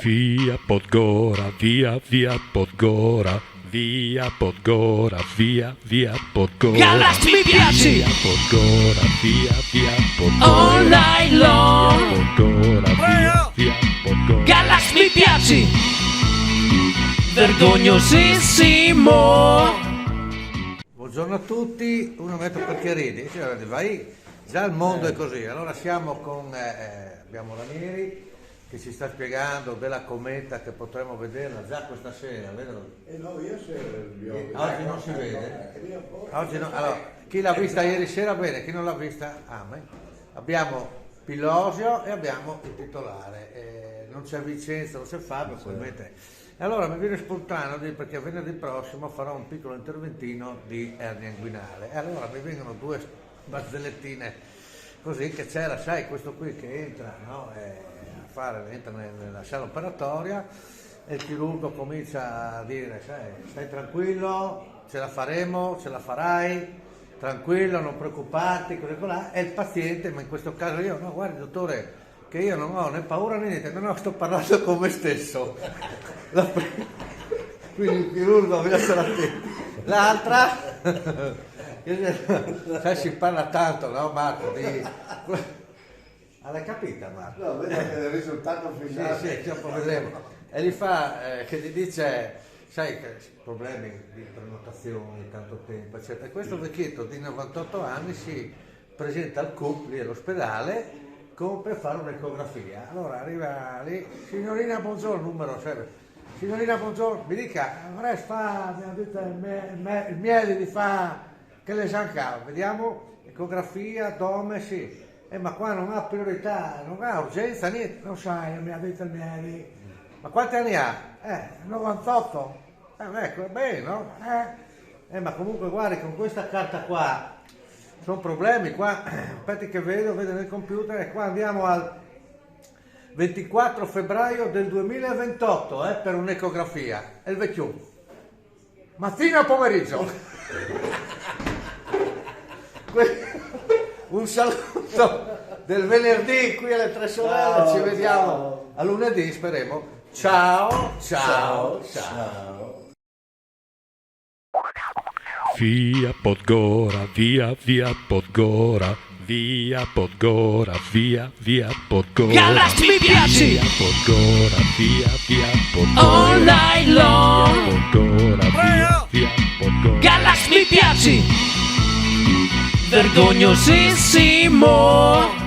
Via Podgora, via Podgora, via Podgora, via Podgora. Galax mi piaci! Via Podgora, via Podgora. All night long! Via Podgora, via Podgora. Galax mi piaci! Vergognosissimo! Buongiorno a tutti, un momento perché ridi, vai, già il mondo è così, allora siamo con, abbiamo Ranieri che ci sta spiegando della cometa che potremo vederla già questa sera, vedo? No, io Oggi non si vede? Oggi no, allora, chi l'ha vista ieri sera bene, chi non l'ha vista amen. Abbiamo Pilosio e abbiamo il titolare, non c'è Vincenzo, non c'è Fabio, probabilmente. E allora mi viene spontaneo perché venerdì prossimo farò un piccolo interventino di ernia inguinale e allora mi vengono due bazzellettine così che c'era, sai, questo qui che entra, no? Entra nella sala operatoria e il chirurgo comincia a dire, sai, stai tranquillo, ce la faremo, ce la farai, tranquillo, non preoccuparti, così là, e il paziente, ma in questo caso io, no, guardi dottore, che io non ho né paura né niente, no, sto parlando con me stesso. Quindi il chirurgo bisogna stare attenti. L'altra, sai, si parla tanto, no Marco? L'hai capita Marco? No, vedo che il risultato finale. Sì, dopo vedremo. E gli fa, che gli dice, sai, che problemi di prenotazioni, tanto tempo, eccetera. E questo vecchietto di 98 anni si presenta al CUP lì all'ospedale come per fare un'ecografia. Allora arriva lì, signorina buongiorno, numero 7. Signorina buongiorno, mi dica, vorrei fare, mi ha detto il miele di fa che le sanca, vediamo, ecografia, addome, sì. Ma qua non ha priorità, non ha urgenza, niente, non sai, mi ha detto il miele. Ma quanti anni ha? 98. Ecco, è bene, no? Ma comunque guardi, con questa carta qua, sono problemi qua, aspetti che vedo nel computer, e qua andiamo al 24 febbraio del 2028 per un'ecografia, è il vecchio. Mattina o pomeriggio? Un saluto del venerdì qui alle Tre Sorelle, ci vediamo a lunedì, speriamo. Ciao. Via Podgora, via Podgora, via Podgora, via Podgora. Galax mi piaci! Via Podgora, via Podgora. All night long! Via Podgora, via Podgora. Galax mi piaci! Vergognosissimo!